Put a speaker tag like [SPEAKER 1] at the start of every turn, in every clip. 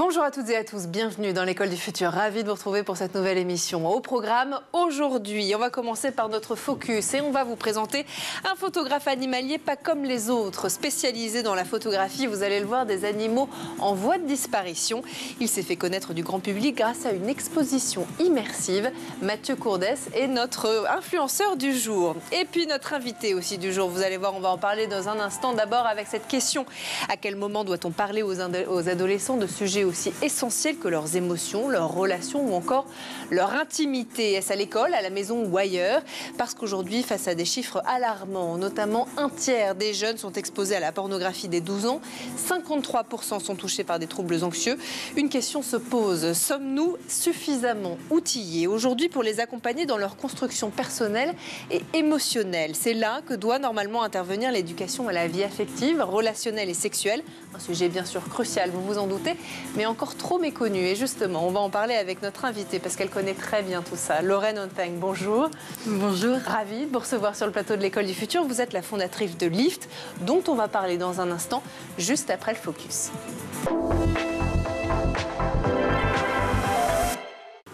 [SPEAKER 1] Bonjour à toutes et à tous, bienvenue dans l'école du futur, ravi de vous retrouver pour cette nouvelle émission. Au programme aujourd'hui, on va commencer par notre focus et on va vous présenter un photographe animalier pas comme les autres, spécialisé dans la photographie, vous allez le voir, des animaux en voie de disparition. Il s'est fait connaître du grand public grâce à une exposition immersive. Mathieu Courdès est notre influenceur du jour. Et puis notre invité aussi du jour, vous allez voir, on va en parler dans un instant. D'abord avec cette question, à quel moment doit-on parler aux adolescents de sujets aussi essentiels que leurs émotions, leurs relations ou encore leur intimité? Est-ce à l'école, à la maison ou ailleurs? Parce qu'aujourd'hui, face à des chiffres alarmants, notamment un tiers des jeunes sont exposés à la pornographie dès 12 ans, 53% sont touchés par des troubles anxieux. Une question se pose, sommes-nous suffisamment outillés aujourd'hui pour les accompagner dans leur construction personnelle et émotionnelle? C'est là que doit normalement intervenir l'éducation à la vie affective, relationnelle et sexuelle. Un sujet bien sûr crucial, vous vous en doutez, mais encore trop méconnu. Et justement, on va en parler avec notre invitée parce qu'elle connaît très bien tout ça. Lorraine Onteng, bonjour.
[SPEAKER 2] Bonjour.
[SPEAKER 1] Ravie de vous recevoir sur le plateau de l'École du Futur. Vous êtes la fondatrice de Lift, dont on va parler dans un instant, juste après le focus.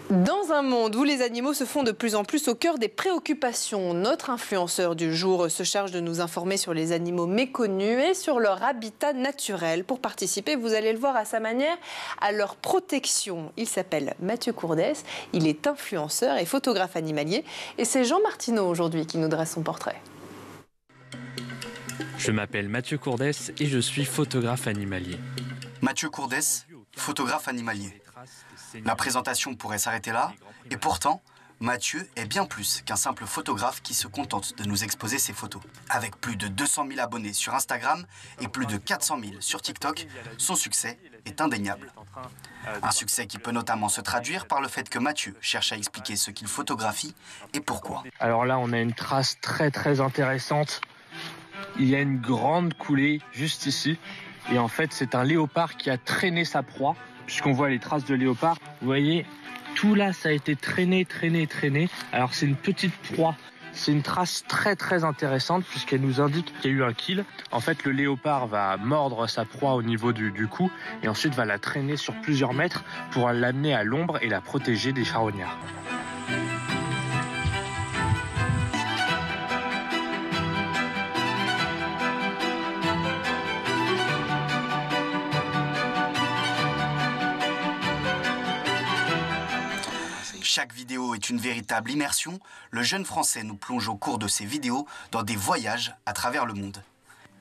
[SPEAKER 1] Dans un monde où les animaux se font de plus en plus au cœur des préoccupations, notre influenceur du jour se charge de nous informer sur les animaux méconnus et sur leur habitat naturel. Pour participer, vous allez le voir à sa manière, à leur protection. Il s'appelle Mathieu Courdès, il est influenceur et photographe animalier. Et c'est Jean Martineau aujourd'hui qui nous dresse son portrait.
[SPEAKER 3] Je m'appelle Mathieu Courdès et je suis photographe animalier.
[SPEAKER 4] Mathieu Courdès, photographe animalier. La présentation pourrait s'arrêter là, et pourtant, Mathieu est bien plus qu'un simple photographe qui se contente de nous exposer ses photos. Avec plus de 200 000 abonnés sur Instagram et plus de 400 000 sur TikTok, son succès est indéniable. Un succès qui peut notamment se traduire par le fait que Mathieu cherche à expliquer ce qu'il photographie et pourquoi.
[SPEAKER 3] Alors là, on a une trace très intéressante. Il y a une grande coulée juste ici, et en fait, c'est un léopard qui a traîné sa proie. Puisqu'on voit les traces de léopard, vous voyez, tout là, ça a été traîné. Alors c'est une petite proie. C'est une trace très intéressante puisqu'elle nous indique qu'il y a eu un kill. En fait, le léopard va mordre sa proie au niveau du cou et ensuite va la traîner sur plusieurs mètres pour l'amener à l'ombre et la protéger des charognards.
[SPEAKER 4] Chaque vidéo est une véritable immersion. Le jeune Français nous plonge au cours de ses vidéos dans des voyages à travers le monde.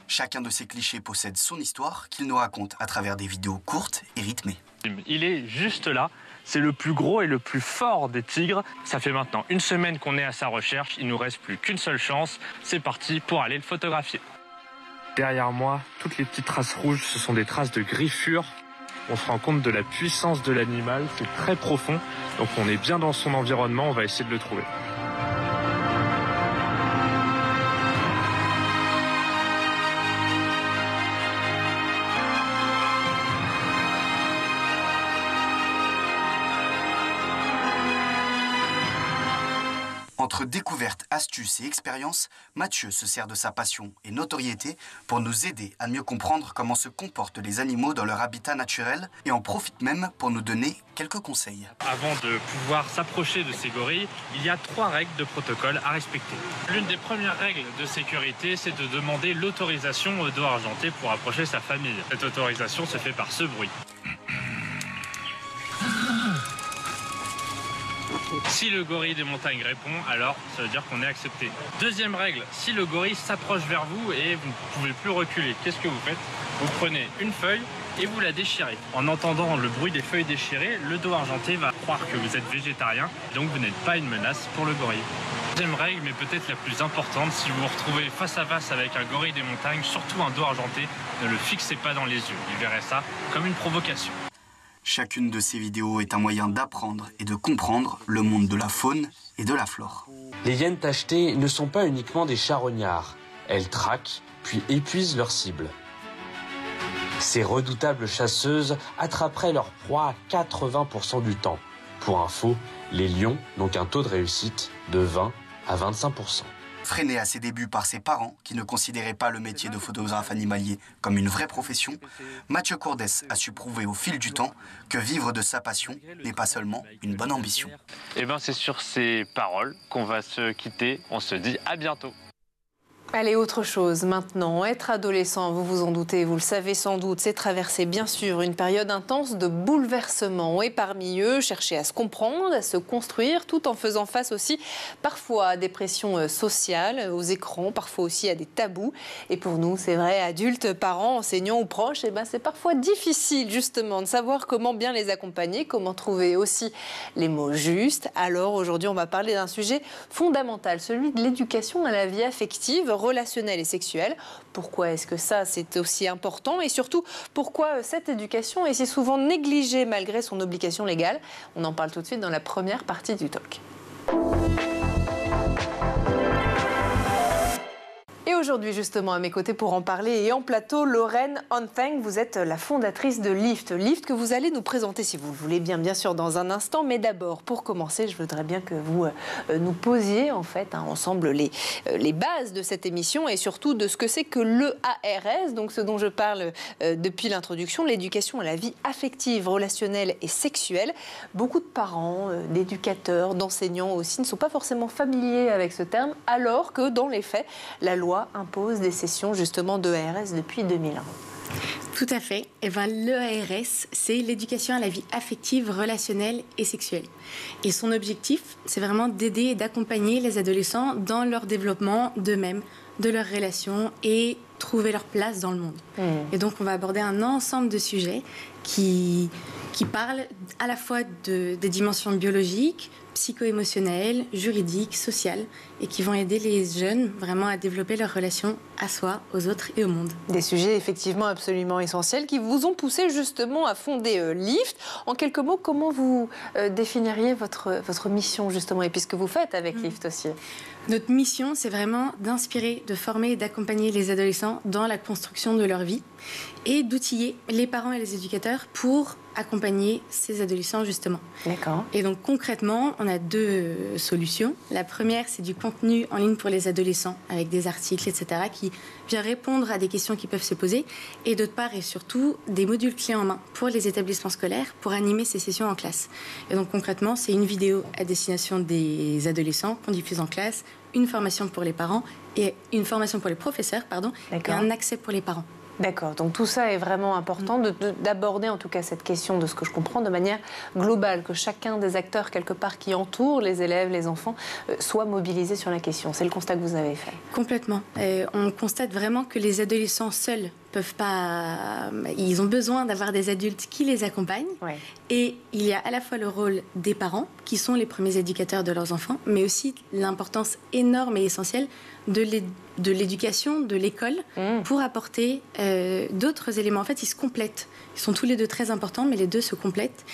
[SPEAKER 4] Chacun de ces clichés possède son histoire qu'il nous raconte à travers des vidéos courtes et rythmées.
[SPEAKER 3] Il est juste là. C'est le plus gros et le plus fort des tigres. Ça fait maintenant une semaine qu'on est à sa recherche. Il ne nous reste plus qu'une seule chance. C'est parti pour aller le photographier. Derrière moi, toutes les petites traces rouges, ce sont des traces de griffures. On se rend compte de la puissance de l'animal, c'est très profond, donc on est bien dans son environnement, on va essayer de le trouver.
[SPEAKER 4] Entre découvertes, astuces et expériences, Mathieu se sert de sa passion et notoriété pour nous aider à mieux comprendre comment se comportent les animaux dans leur habitat naturel et en profite même pour nous donner quelques conseils.
[SPEAKER 3] Avant de pouvoir s'approcher de ces gorilles, il y a 3 règles de protocole à respecter. L'une des premières règles de sécurité, c'est de demander l'autorisation au dos argenté pour approcher sa famille. Cette autorisation se fait par ce bruit. Si le gorille des montagnes répond, alors ça veut dire qu'on est accepté. Deuxième règle, si le gorille s'approche vers vous et vous ne pouvez plus reculer, qu'est-ce que vous faites? Vous prenez une feuille et vous la déchirez. En entendant le bruit des feuilles déchirées, le dos argenté va croire que vous êtes végétarien, donc vous n'êtes pas une menace pour le gorille. Deuxième règle, mais peut-être la plus importante, si vous vous retrouvez face à face avec un gorille des montagnes, surtout un dos argenté, ne le fixez pas dans les yeux. Il verrait ça comme une provocation.
[SPEAKER 4] Chacune de ces vidéos est un moyen d'apprendre et de comprendre le monde de la faune et de la flore.
[SPEAKER 5] Les hyènes tachetées ne sont pas uniquement des charognards. Elles traquent, puis épuisent leur cible. Ces redoutables chasseuses attraperaient leur proie à 80% du temps. Pour info, les lions n'ont qu'un taux de réussite de 20 à 25%.
[SPEAKER 4] Freiné à ses débuts par ses parents, qui ne considéraient pas le métier de photographe animalier comme une vraie profession, Mathieu Courdès a su prouver au fil du temps que vivre de sa passion n'est pas seulement une bonne ambition.
[SPEAKER 3] Et bien c'est sur ces paroles qu'on va se quitter. On se dit à bientôt.
[SPEAKER 1] Allez, autre chose maintenant. Être adolescent, vous vous en doutez, vous le savez sans doute, c'est traverser bien sûr une période intense de bouleversements. Et parmi eux, chercher à se comprendre, à se construire, tout en faisant face aussi parfois à des pressions sociales, aux écrans, parfois aussi à des tabous. Et pour nous, c'est vrai, adultes, parents, enseignants ou proches, c'est parfois difficile justement de savoir comment bien les accompagner, comment trouver aussi les mots justes. Alors aujourd'hui, on va parler d'un sujet fondamental, celui de l'éducation à la vie affective, relationnelle et sexuelle. Pourquoi est-ce que ça, c'est aussi important? Et surtout, pourquoi cette éducation est si souvent négligée malgré son obligation légale? On en parle tout de suite dans la première partie du talk. Et aujourd'hui, justement, à mes côtés pour en parler et en plateau, Lorraine Ontheng, vous êtes la fondatrice de Lift. Lift que vous allez nous présenter, si vous le voulez bien sûr, dans un instant. Mais d'abord, pour commencer, je voudrais bien que vous nous posiez, en fait, ensemble les bases de cette émission et surtout de ce que c'est que l'EARS, donc ce dont je parle depuis l'introduction, l'éducation à la vie affective, relationnelle et sexuelle. Beaucoup de parents, d'éducateurs, d'enseignants aussi ne sont pas forcément familiers avec ce terme, alors que dans les faits, la loi impose des sessions justement d'EARS depuis 2001.
[SPEAKER 2] Tout à fait. L'EARS, c'est l'éducation à la vie affective, relationnelle et sexuelle. Et son objectif, c'est vraiment d'aider et d'accompagner les adolescents dans leur développement d'eux-mêmes, de leurs relations et trouver leur place dans le monde. Et donc, on va aborder un ensemble de sujets qui parlent à la fois des dimensions biologiques, psycho-émotionnelles, juridiques, sociales, et qui vont aider les jeunes vraiment à développer leur relation à soi, aux autres et au monde. Des
[SPEAKER 1] sujets effectivement absolument essentiels qui vous ont poussé justement à fonder Lift. En quelques mots, comment vous définiriez votre mission justement et puis ce que vous faites avec Lift aussi?
[SPEAKER 2] Notre mission, c'est vraiment d'inspirer, de former et d'accompagner les adolescents dans la construction de leur vie et d'outiller les parents et les éducateurs pour accompagner ces adolescents justement.
[SPEAKER 1] D'accord.
[SPEAKER 2] Et donc concrètement, on a deux solutions. La première, c'est du contenu en ligne pour les adolescents avec des articles, etc., qui vient répondre à des questions qui peuvent se poser. Et d'autre part, et surtout, des modules clés en main pour les établissements scolaires pour animer ces sessions en classe. Et donc concrètement, c'est une vidéo à destination des adolescents qu'on diffuse en classe, une formation pour les parents et une formation pour les professeurs, et un accès pour les parents.
[SPEAKER 1] D'accord, donc tout ça est vraiment important d'aborder en tout cas cette question de ce que je comprends de manière globale, que chacun des acteurs quelque part qui entourent les élèves, les enfants, soit mobilisé sur la question. C'est le constat que vous avez fait.
[SPEAKER 2] Complètement. On constate vraiment que les adolescents seuls peuvent pas... Ils ont besoin d'avoir des adultes qui les accompagnent.
[SPEAKER 1] Ouais.
[SPEAKER 2] Et il y a à la fois le rôle des parents, qui sont les premiers éducateurs de leurs enfants, mais aussi l'importance énorme et essentielle de l'éducation, de l'école, pour apporter d'autres éléments. En fait, ils se complètent. Ils sont tous les deux très importants, mais les deux se complètent.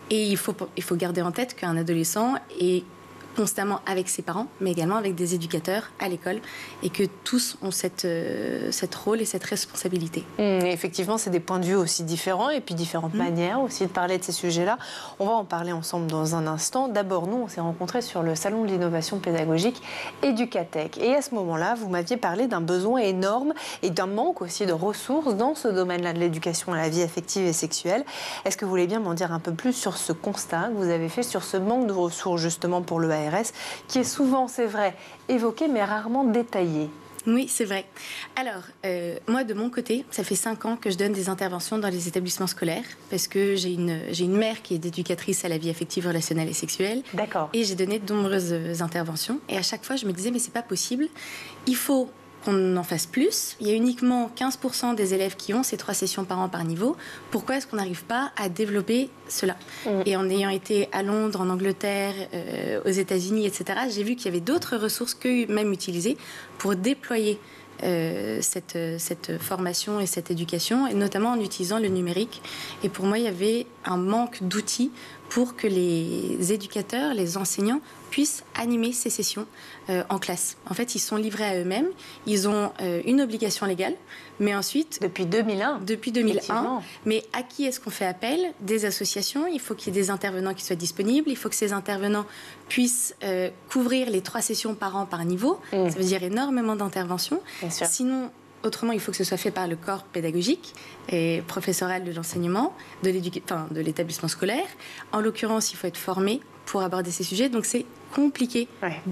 [SPEAKER 2] Et il faut garder en tête qu'un adolescent est constamment avec ses parents, mais également avec des éducateurs à l'école, et que tous ont cette rôle et cette responsabilité.
[SPEAKER 1] Et effectivement, c'est des points de vue aussi différents, et puis différentes manières aussi de parler de ces sujets-là. On va en parler ensemble dans un instant. D'abord, nous, on s'est rencontrés sur le salon de l'innovation pédagogique Educatech. Et à ce moment-là, vous m'aviez parlé d'un besoin énorme et d'un manque aussi de ressources dans ce domaine-là de l'éducation à la vie affective et sexuelle. Est-ce que vous voulez bien m'en dire un peu plus sur ce constat que vous avez fait, sur ce manque de ressources justement pour l'EARS, qui est souvent, c'est vrai, évoqué, mais rarement détaillé?
[SPEAKER 2] Oui, c'est vrai. Alors, moi, de mon côté, ça fait 5 ans que je donne des interventions dans les établissements scolaires, parce que j'ai une mère qui est éducatrice à la vie affective, relationnelle et sexuelle.
[SPEAKER 1] D'accord.
[SPEAKER 2] Et j'ai donné de nombreuses interventions. Et à chaque fois, je me disais, mais c'est pas possible. Il faut qu'on en fasse plus. Il y a uniquement 15% des élèves qui ont ces 3 sessions par an par niveau. Pourquoi est-ce qu'on n'arrive pas à développer cela? Et en ayant été à Londres, en Angleterre, aux États-Unis, etc., j'ai vu qu'il y avait d'autres ressources qu'eux-mêmes utilisaient pour déployer cette formation et cette éducation, et notamment en utilisant le numérique. Et pour moi, il y avait un manque d'outils pour que les éducateurs, les enseignants puissent animer ces sessions en classe. En fait, ils sont livrés à eux-mêmes, ils ont une obligation légale, mais ensuite...
[SPEAKER 1] Depuis 2001.
[SPEAKER 2] Depuis 2001. Mais à qui est-ce qu'on fait appel? Des associations, il faut qu'il y ait des intervenants qui soient disponibles, il faut que ces intervenants puissent couvrir les 3 sessions par an par niveau. Ça veut dire énormément d'interventions. Sinon... Autrement, il faut que ce soit fait par le corps pédagogique et professoral de l'enseignement, de l'établissement scolaire. En l'occurrence, il faut être formé pour aborder ces sujets, donc c'est compliqué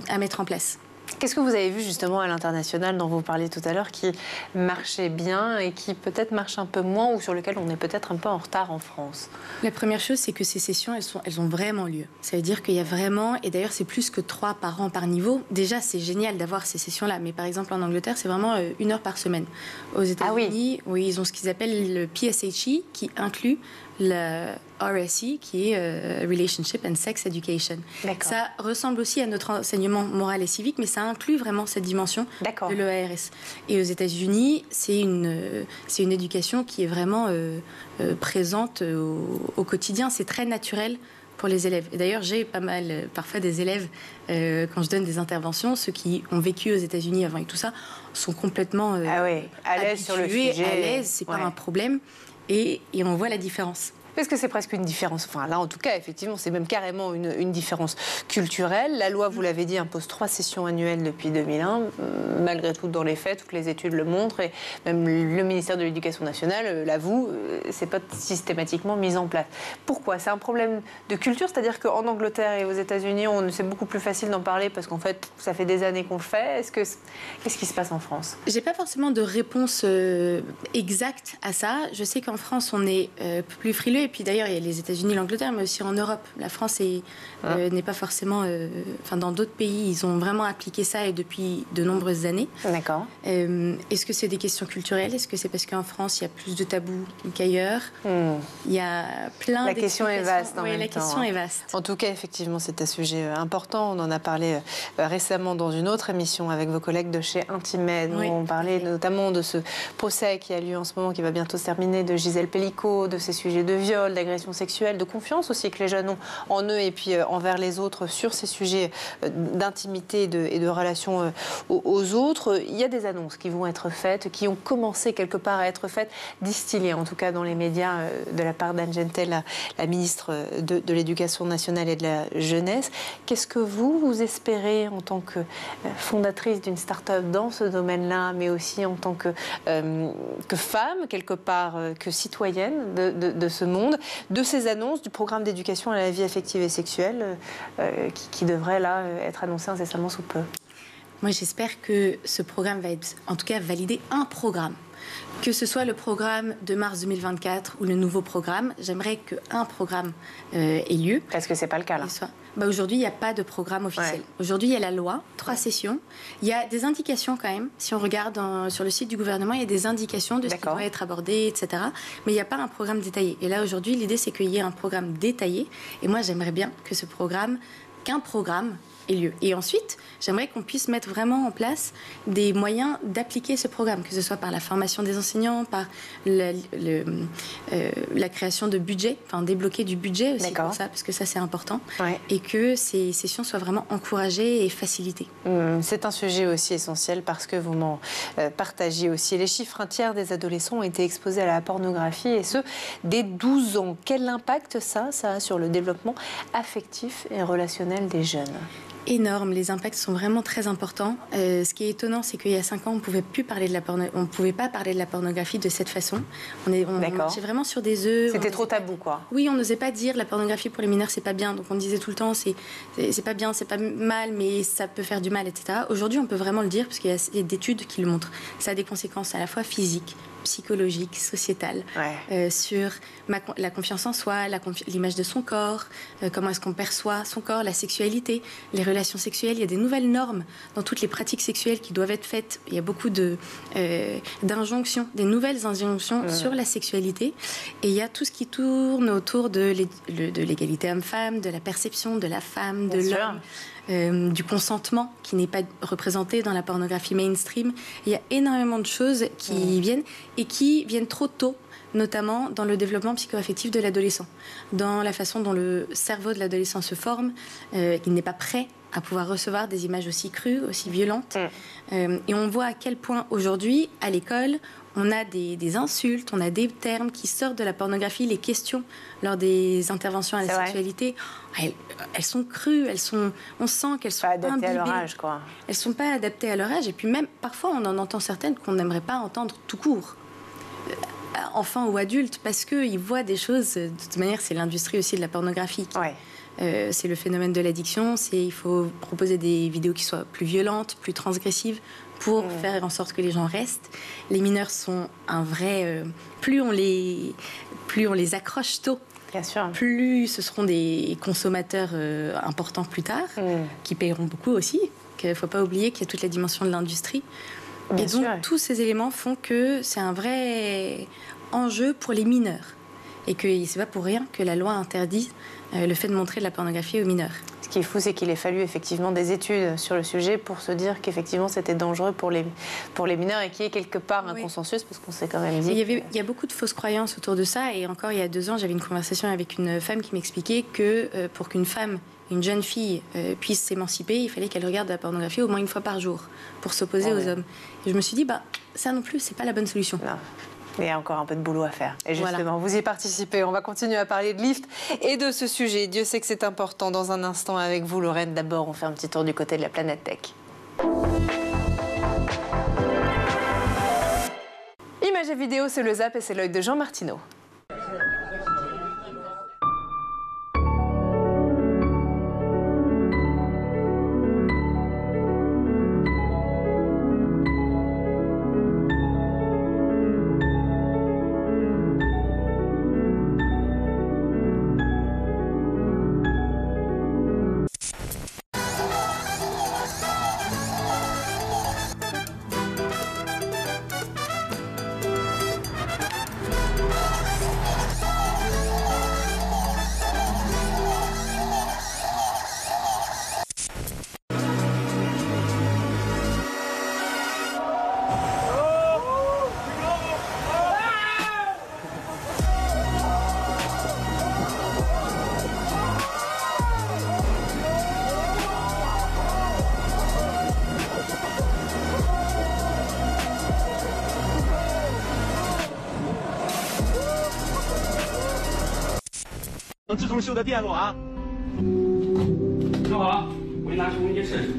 [SPEAKER 2] à mettre en place.
[SPEAKER 1] Qu'est-ce que vous avez vu justement à l'international dont vous parliez tout à l'heure qui marchait bien et qui peut-être marche un peu moins ou sur lequel on est peut-être un peu en retard en France?
[SPEAKER 2] La première chose, c'est que ces sessions, elles ont vraiment lieu. Ça veut dire qu'il y a vraiment, et d'ailleurs c'est plus que 3 par an par niveau. Déjà, c'est génial d'avoir ces sessions-là, mais par exemple en Angleterre, c'est vraiment 1 heure par semaine. Aux États-Unis, oui, ils ont ce qu'ils appellent le PSHE qui inclut le RSE qui est Relationship and Sex Education. Ça ressemble aussi à notre enseignement moral et civique, mais ça inclut vraiment cette dimension de l'EARS. Et aux États-Unis, c'est une éducation qui est vraiment présente au quotidien. C'est très naturel pour les élèves. Et d'ailleurs, j'ai pas mal, parfois, des élèves, quand je donne des interventions, ceux qui ont vécu aux États-Unis avant et tout ça, sont complètement
[SPEAKER 1] à l'aise sur le sujet.
[SPEAKER 2] À l'aise, c'est pas un problème. Et on voit la différence.
[SPEAKER 1] Est-ce que c'est presque une différence? Enfin, là, en tout cas, effectivement, c'est même carrément une différence culturelle. La loi, vous l'avez dit, impose 3 sessions annuelles depuis 2001. Malgré tout, dans les faits, toutes les études le montrent. Et même le ministère de l'Éducation nationale l'avoue, c'est pas systématiquement mis en place. Pourquoi? C'est un problème de culture? C'est-à-dire qu'en Angleterre et aux États-Unis, c'est beaucoup plus facile d'en parler parce qu'en fait, ça fait des années qu'on le fait. Qu'est-ce qui se passe en France?
[SPEAKER 2] J'ai pas forcément de réponse exacte à ça. Je sais qu'en France, on est plus frileux. Et puis d'ailleurs, il y a les États-Unis, l'Angleterre, mais aussi en Europe. La France n'est pas forcément... dans d'autres pays, ils ont vraiment appliqué ça et depuis de nombreuses années.
[SPEAKER 1] D'accord.
[SPEAKER 2] Est-ce que c'est des questions culturelles? Est-ce que c'est parce qu'en France, il y a plus de tabous qu'ailleurs? Il y a plein
[SPEAKER 1] La question est vaste en même temps.
[SPEAKER 2] La question est vaste.
[SPEAKER 1] En tout cas, effectivement, c'est un sujet important. On en a parlé récemment dans une autre émission avec vos collègues de chez Intimed. Où on parlait notamment de ce procès qui a lieu en ce moment, qui va bientôt se terminer, de Gisèle Pellicot, de ces sujets de viol, d'agression sexuelle, de confiance aussi que les jeunes ont en eux et puis envers les autres sur ces sujets d'intimité et de relation aux autres. Il y a des annonces qui vont être faites, qui ont commencé quelque part à être faites, distillées en tout cas dans les médias de la part d'Anne Gentel, la ministre de l'Éducation nationale et de la jeunesse. Qu'est-ce que vous espérez en tant que fondatrice d'une start-up dans ce domaine-là, mais aussi en tant que femme, quelque part, que citoyenne de ce monde, de ces annonces du programme d'éducation à la vie affective et sexuelle qui devrait là être annoncé incessamment sous peu?
[SPEAKER 2] Moi, j'espère que ce programme va être, en tout cas, valider un programme. Que ce soit le programme de mars 2024 ou le nouveau programme, j'aimerais qu'un programme ait lieu.
[SPEAKER 1] Est-ce que ce n'est pas le cas là?
[SPEAKER 2] Aujourd'hui, il n'y a pas de programme officiel. Aujourd'hui, il y a la loi, 3 sessions. Il y a des indications quand même. Si on regarde sur le site du gouvernement, il y a des indications de ce qui doit être abordé, etc. Mais il n'y a pas un programme détaillé. Et là, aujourd'hui, l'idée, c'est qu'il y ait un programme détaillé. Et moi, j'aimerais bien que qu'un programme ait lieu. Et ensuite, j'aimerais qu'on puisse mettre vraiment en place des moyens d'appliquer ce programme, que ce soit par la formation des enseignants, par la création de budget, débloquer du budget aussi pour ça, parce que ça c'est important, et que ces sessions soient vraiment encouragées et facilitées.
[SPEAKER 1] C'est un sujet aussi essentiel parce que vous m'en partagez aussi. Les chiffres, 1/3 des adolescents ont été exposés à la pornographie, et ce, dès 12 ans. Quel impact ça a sur le développement affectif et relationnel des jeunes?
[SPEAKER 2] Énorme, les impacts sont vraiment très importants. Ce qui est étonnant, c'est qu'il y a 5 ans, on ne pouvait pas parler de la pornographie de cette façon. On marchait vraiment sur des œufs.
[SPEAKER 1] C'était trop tabou, quoi.
[SPEAKER 2] Oui, on n'osait pas dire la pornographie pour les mineurs, c'est pas bien. Donc on disait tout le temps, c'est pas bien, c'est pas mal, mais ça peut faire du mal, etc. Aujourd'hui, on peut vraiment le dire parce qu'il y a des études qui le montrent. Ça a des conséquences à la fois physiques, psychologiques, sociétales, sur la confiance en soi, l'image de son corps, comment est-ce qu'on perçoit son corps, la sexualité, les relations sexuelles. Il y a des nouvelles normes dans toutes les pratiques sexuelles qui doivent être faites. Il y a beaucoup d'injonctions, des nouvelles injonctions sur la sexualité. Et il y a tout ce qui tourne autour de l'égalité homme-femme, de la perception de la femme, de l'homme. du consentement qui n'est pas représenté dans la pornographie mainstream. Il y a énormément de choses qui viennent trop tôt, notamment dans le développement psycho-affectif de l'adolescent, dans la façon dont le cerveau de l'adolescent se forme. Il n'est pas prêt à pouvoir recevoir des images aussi crues, aussi violentes. Et on voit à quel point aujourd'hui, à l'école, on a des insultes, on a des termes qui sortent de la pornographie, les questions lors des interventions à la sexualité, elles sont crues, on sent qu'elles sont
[SPEAKER 6] pas adaptées
[SPEAKER 2] imbibées.
[SPEAKER 6] À leur âge, quoi.
[SPEAKER 2] Elles sont pas adaptées à leur âge, et puis même, parfois, on en entend certaines qu'on n'aimerait pas entendre tout court. Enfants ou adultes, parce qu'ils voient des choses, de toute manière, c'est l'industrie aussi de la pornographie. C'est le phénomène de l'addiction, il faut proposer des vidéos qui soient plus violentes, plus transgressives, pour faire en sorte que les gens restent. Les mineurs sont un vrai... plus on les accroche tôt,
[SPEAKER 6] bien sûr,
[SPEAKER 2] plus ce seront des consommateurs importants plus tard, qui paieront beaucoup aussi. Il ne faut pas oublier qu'il y a toute la dimension de l'industrie.
[SPEAKER 6] Bien
[SPEAKER 2] et donc,
[SPEAKER 6] sûr.
[SPEAKER 2] tous ces éléments font que c'est un vrai enjeu pour les mineurs. Et que c'est pas pour rien que la loi interdit le fait de montrer de la pornographie aux mineurs.
[SPEAKER 6] Ce qui est fou, c'est qu'il ait fallu effectivement des études sur le sujet pour se dire qu'effectivement c'était dangereux pour les mineurs et qu'il y ait quelque part un consensus, parce qu'on s'est quand même dit...
[SPEAKER 2] Il y a beaucoup de fausses croyances autour de ça, et encore il y a 2 ans, j'avais une conversation avec une femme qui m'expliquait que pour qu'une femme, une jeune fille puisse s'émanciper, il fallait qu'elle regarde de la pornographie au moins 1 fois par jour pour s'opposer aux hommes. Et je me suis dit, ça non plus, c'est pas la bonne solution.
[SPEAKER 6] Non. Il y a encore un peu de boulot à faire. Et justement, vous y participez. On va continuer à parler de lift et de ce sujet. Dieu sait que c'est important. Dans un instant avec vous, Lorraine. D'abord, on fait un petit tour du côté de la planète tech. Images et vidéos, c'est le Zap et c'est l'œil de Jean Martineau.
[SPEAKER 7] 自动秀的电路啊！
[SPEAKER 3] 正好，我给你拿出空间试试。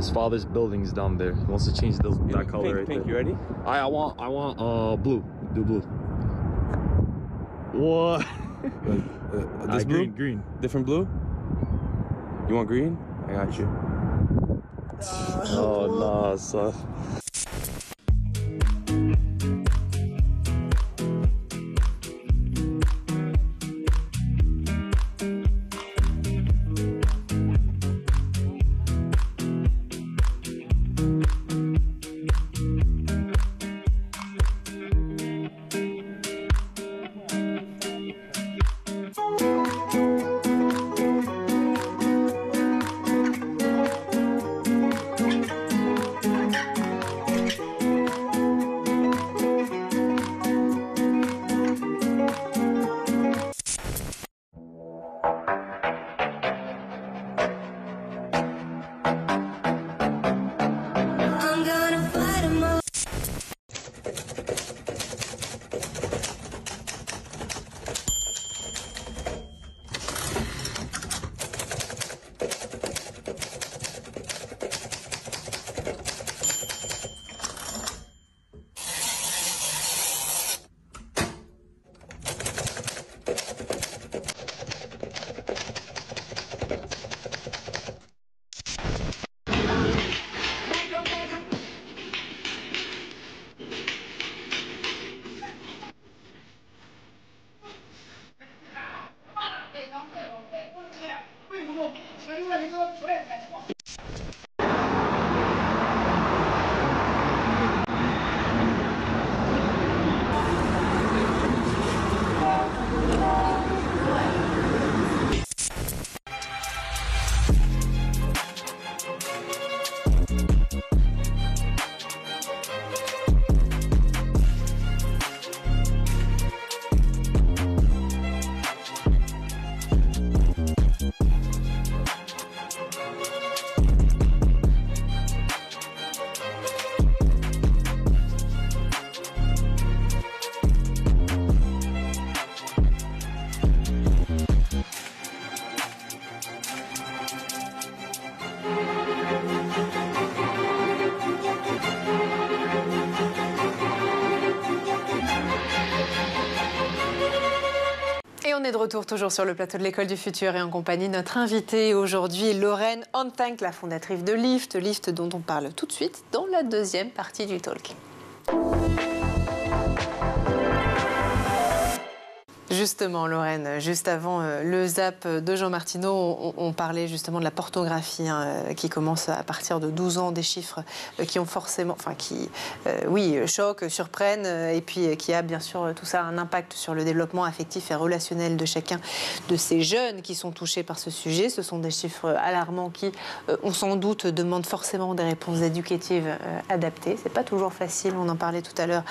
[SPEAKER 8] His father's building's down there. He wants to change that color right
[SPEAKER 7] Pink,
[SPEAKER 8] there.
[SPEAKER 7] you ready?
[SPEAKER 8] I want blue. Do blue. What?
[SPEAKER 7] This blue?
[SPEAKER 8] Green.
[SPEAKER 7] Different blue? You want green? I got you.
[SPEAKER 8] Oh nah, son.
[SPEAKER 6] Et on est de retour toujours sur le plateau de l'École du Futur et en compagnie de notre invitée aujourd'hui, Lorraine Onthank, la fondatrice de Lift. Lift dont on parle tout de suite dans la deuxième partie du talk. Justement, Lorraine, juste avant le zap de Jean Martineau, on parlait justement de la pornographie qui commence à partir de 12 ans, des chiffres qui ont forcément, enfin qui, choquent, surprennent, et puis qui a bien sûr tout ça un impact sur le développement affectif et relationnel de chacun de ces jeunes qui sont touchés par ce sujet. Ce sont des chiffres alarmants qui, on s'en doute, demandent forcément des réponses éducatives adaptées. C'est pas toujours facile, on en parlait tout à l'heure,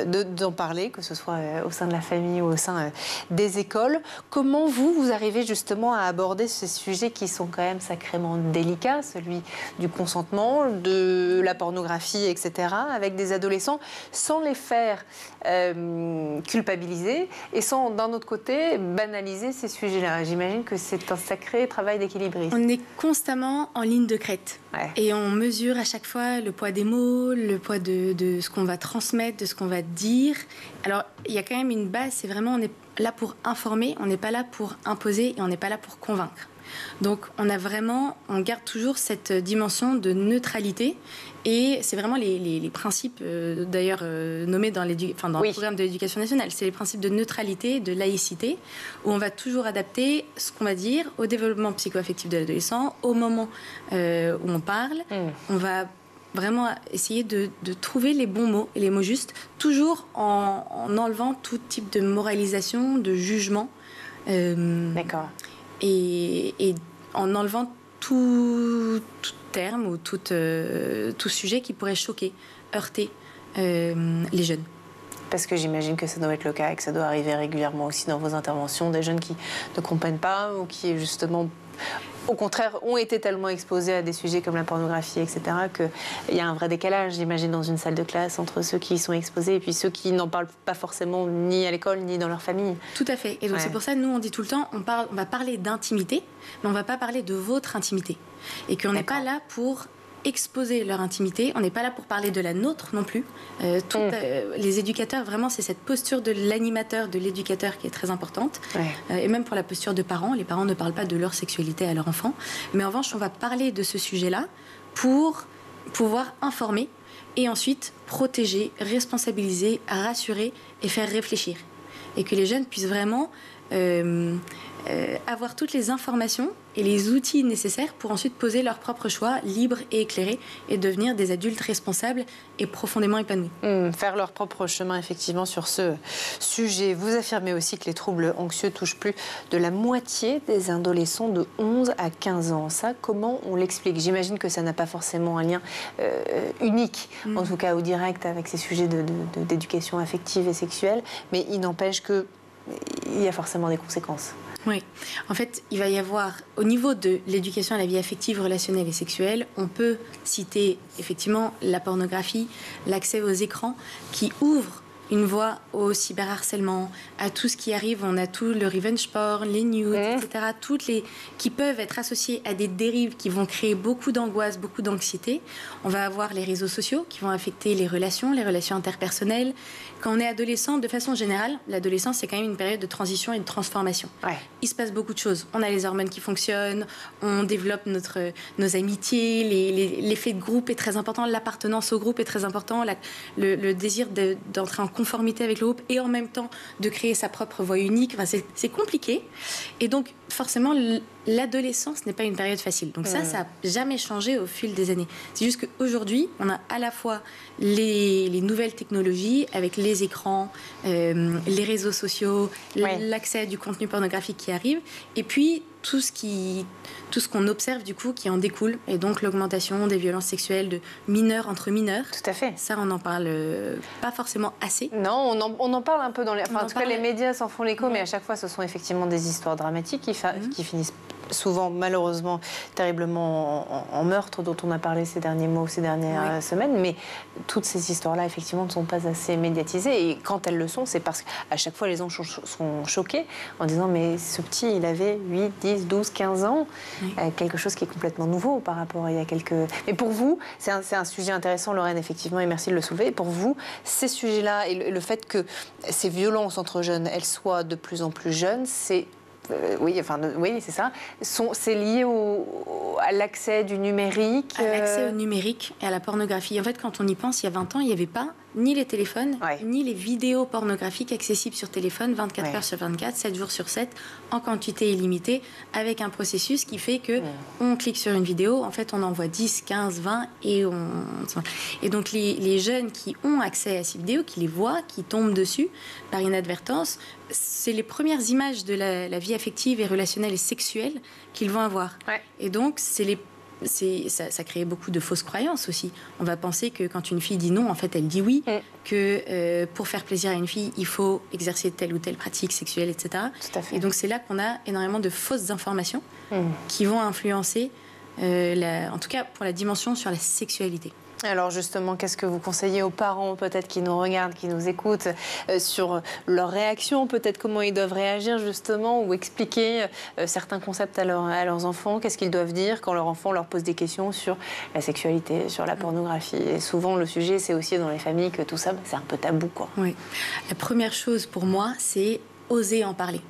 [SPEAKER 6] d'en parler, que ce soit au sein de la famille ou au sein des écoles. Comment vous arrivez justement à aborder ces sujets qui sont quand même sacrément délicats, celui du consentement, de la pornographie, etc., avec des adolescents, sans les faire culpabiliser et sans, d'un autre côté, banaliser ces sujets-là? J'imagine que c'est un sacré travail d'équilibriste.
[SPEAKER 2] On est constamment en ligne de crête. Ouais. Et on mesure à chaque fois le poids des mots, le poids de ce qu'on va transmettre, de ce qu'on va dire. Alors, il y a quand même une base, c'est vraiment, on est là pour informer, on n'est pas là pour imposer et on n'est pas là pour convaincre. Donc, on garde toujours cette dimension de neutralité et c'est vraiment les principes, d'ailleurs, nommés dans le programme de l'éducation nationale. C'est les principes de neutralité, de laïcité, où on va toujours adapter ce qu'on va dire au développement psycho-affectif de l'adolescent, au moment où on parle. On va vraiment essayer de trouver les bons mots et les mots justes, toujours en enlevant tout type de moralisation, de jugement.
[SPEAKER 6] D'accord.
[SPEAKER 2] Et en enlevant tout terme ou tout sujet qui pourrait choquer, heurter les jeunes.
[SPEAKER 6] Parce que j'imagine que ça doit être le cas et que ça doit arriver régulièrement aussi dans vos interventions, des jeunes qui ne comprennent pas ou qui, justement, au contraire, ont été tellement exposés à des sujets comme la pornographie, etc., qu'il y a un vrai décalage, j'imagine, dans une salle de classe entre ceux qui y sont exposés et puis ceux qui n'en parlent pas forcément ni à l'école ni dans leur famille.
[SPEAKER 2] Tout à fait. Et donc c'est pour ça, nous, on dit tout le temps, on va parler d'intimité, mais on ne va pas parler de votre intimité. Et qu'on n'est pas là pour exposer leur intimité, on n'est pas là pour parler de la nôtre non plus. Les éducateurs, vraiment, c'est cette posture de l'animateur, de l'éducateur qui est très importante. Et même pour la posture de parents, les parents ne parlent pas de leur sexualité à leur enfant. Mais en revanche, on va parler de ce sujet-là pour pouvoir informer et ensuite protéger, responsabiliser, rassurer et faire réfléchir. Et que les jeunes puissent vraiment avoir toutes les informations et les outils nécessaires pour ensuite poser leur propre choix libres et éclairés et devenir des adultes responsables et profondément épanouis.
[SPEAKER 6] Faire leur propre chemin, effectivement, sur ce sujet. Vous affirmez aussi que les troubles anxieux touchent plus de la moitié des adolescents de 11 à 15 ans. Ça, comment on l'explique? J'imagine que ça n'a pas forcément un lien unique, en tout cas au direct, avec ces sujets d'éducation affective et sexuelle, mais il n'empêche qu'il y a forcément des conséquences.
[SPEAKER 2] Oui. En fait, il va y avoir, au niveau de l'éducation à la vie affective, relationnelle et sexuelle, on peut citer effectivement la pornographie, l'accès aux écrans qui ouvrent une voie au cyberharcèlement, à tout ce qui arrive. On a tout le revenge porn, les nudes, etc. Toutes les qui peuvent être associées à des dérives qui vont créer beaucoup d'angoisse, beaucoup d'anxiété. On va avoir les réseaux sociaux qui vont affecter les relations interpersonnelles. Quand on est adolescent, de façon générale, l'adolescence, c'est quand même une période de transition et de transformation. Il se passe beaucoup de choses. On a les hormones qui fonctionnent, on développe nos amitiés, l'effet de groupe est très important, l'appartenance au groupe est très important, le désir d'entrer en conformité avec le groupe et en même temps de créer sa propre voix unique. Enfin, c'est compliqué. Et donc, forcément, l'adolescence n'est pas une période facile. Donc ça n'a jamais changé au fil des années. C'est juste qu'aujourd'hui, on a à la fois les nouvelles technologies avec les écrans, les réseaux sociaux, l'accès à du contenu pornographique qui arrive, et puis tout ce qu'on observe du coup qui en découle, et donc l'augmentation des violences sexuelles de mineurs entre mineurs.
[SPEAKER 6] Tout à fait.
[SPEAKER 2] Ça, on n'en parle pas forcément assez.
[SPEAKER 6] Non, on en parle un peu dans les... Enfin, en tout cas, les médias s'en font l'écho, mais à chaque fois, ce sont effectivement des histoires dramatiques qui finissent souvent, malheureusement, terriblement en meurtre, dont on a parlé ces derniers mois, ces dernières semaines. Mais toutes ces histoires-là, effectivement, ne sont pas assez médiatisées. Et quand elles le sont, c'est parce qu'à chaque fois, les gens sont choqués en disant « Mais ce petit, il avait 8, 10, 12, 15 ans. Quelque chose qui est complètement nouveau par rapport à il y a quelques... » Mais pour vous, c'est un sujet intéressant, Lorraine, effectivement, et merci de le soulever. Pour vous, ces sujets-là et le fait que ces violences entre jeunes, elles soient de plus en plus jeunes, c'est... oui, c'est ça. C'est lié à l'accès du numérique.
[SPEAKER 2] À l'accès au numérique et à la pornographie. En fait, quand on y pense, il y a 20 ans, il n'y avait pas ni les téléphones, ni les vidéos pornographiques accessibles sur téléphone 24 heures sur 24, 7 jours sur 7, en quantité illimitée, avec un processus qui fait que on clique sur une vidéo, en fait, on envoie 10, 15, 20 et donc les jeunes qui ont accès à ces vidéos, qui les voient, qui tombent dessus par inadvertance, c'est les premières images de la vie affective et relationnelle et sexuelle qu'ils vont avoir. Et donc, ça crée beaucoup de fausses croyances aussi. On va penser que quand une fille dit non, en fait, elle dit oui, que pour faire plaisir à une fille, il faut exercer telle ou telle pratique sexuelle, etc.
[SPEAKER 6] Tout à fait.
[SPEAKER 2] Et donc, c'est là qu'on a énormément de fausses informations qui vont influencer, en tout cas pour la dimension sur la sexualité.
[SPEAKER 6] Alors justement, qu'est-ce que vous conseillez aux parents peut-être qui nous regardent, qui nous écoutent, sur leur réaction, peut-être comment ils doivent réagir justement, ou expliquer certains concepts à leurs enfants, qu'est-ce qu'ils doivent dire quand leur enfant leur pose des questions sur la sexualité, sur la pornographie. Et souvent le sujet, c'est aussi dans les familles que tout ça, c'est un peu tabou, quoi.
[SPEAKER 2] Oui. La première chose pour moi, c'est oser en parler.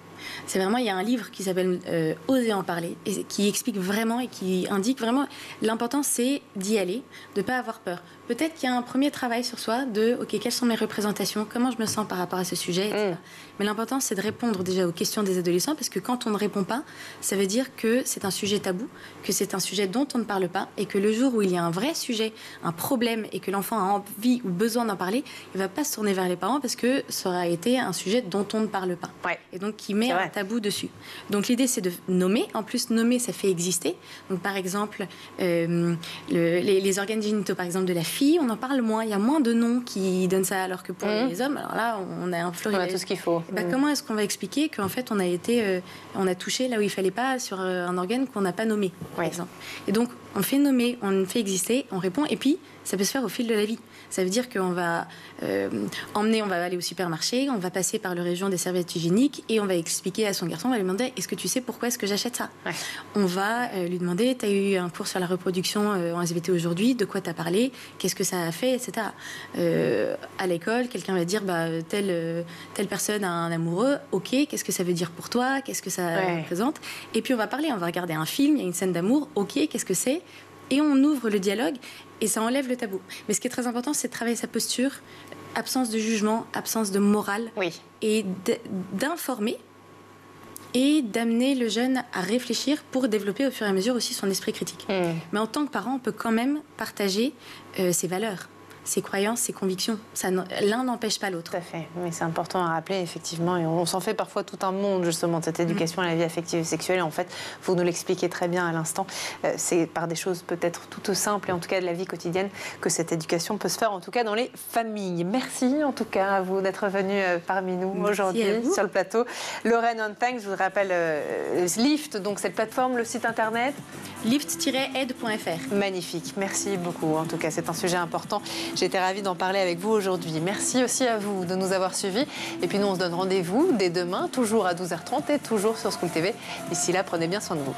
[SPEAKER 2] C'est vraiment, il y a un livre qui s'appelle Oser en parler, et qui explique vraiment et qui indique vraiment l'important, c'est d'y aller, de ne pas avoir peur. Peut-être qu'il y a un premier travail sur soi de, ok, quelles sont mes représentations, comment je me sens par rapport à ce sujet, etc. Mais l'important, c'est de répondre déjà aux questions des adolescents, parce que quand on ne répond pas, ça veut dire que c'est un sujet tabou, que c'est un sujet dont on ne parle pas, et que le jour où il y a un vrai sujet, un problème, et que l'enfant a envie ou besoin d'en parler, il ne va pas se tourner vers les parents, parce que ça aura été un sujet dont on ne parle pas. Et donc, qui met un tabou dessus. Donc, l'idée, c'est de nommer. En plus, nommer, ça fait exister. Donc, par exemple, les organes génitaux, par exemple, de la fille, on en parle moins. Il y a moins de noms qui donnent ça, alors que pour les hommes, alors là, on a un florilège.
[SPEAKER 6] On a tout ce qu'il faut.
[SPEAKER 2] Comment est-ce qu'on va expliquer qu'en fait, on a touché là où il fallait pas sur un organe qu'on n'a pas nommé, par exemple. Et donc, on fait nommer, on fait exister, on répond, et puis ça peut se faire au fil de la vie. Ça veut dire qu'on va on va aller au supermarché, on va passer par le rayon des serviettes hygiéniques et on va expliquer à son garçon, on va lui demander, est-ce que tu sais pourquoi est-ce que j'achète ça ? On va lui demander, tu as eu un cours sur la reproduction en SVT aujourd'hui, de quoi tu as parlé, qu'est-ce que ça a fait, etc. À l'école, quelqu'un va dire, telle personne a un amoureux, ok, qu'est-ce que ça veut dire pour toi, qu'est-ce que ça représente ? Et puis on va parler, on va regarder un film, il y a une scène d'amour, ok, qu'est-ce que c'est ? Et on ouvre le dialogue et ça enlève le tabou. Mais ce qui est très important, c'est de travailler sa posture, absence de jugement, absence de morale, et d'informer et d'amener le jeune à réfléchir pour développer au fur et à mesure aussi son esprit critique. Mais en tant que parent, on peut quand même partager ses valeurs, ses croyances, ses convictions. L'un n'empêche pas l'autre.
[SPEAKER 6] Tout à fait. Oui, c'est important à rappeler, effectivement. Et on s'en fait parfois tout un monde, justement, de cette éducation à la vie affective et sexuelle. Et en fait, vous nous l'expliquez très bien à l'instant. C'est par des choses peut-être toutes simples, et en tout cas de la vie quotidienne, que cette éducation peut se faire, en tout cas dans les familles. Merci, en tout cas, à vous d'être venu parmi nous aujourd'hui sur le plateau. Lorraine Ontang, je vous rappelle, Lift, donc cette plateforme, le site internet
[SPEAKER 2] lift-aide.fr.
[SPEAKER 6] Magnifique. Merci beaucoup. En tout cas, c'est un sujet important. J'étais ravie d'en parler avec vous aujourd'hui. Merci aussi à vous de nous avoir suivis. Et puis nous, on se donne rendez-vous dès demain, toujours à 12h30 et toujours sur School TV. D'ici là, prenez bien soin de vous.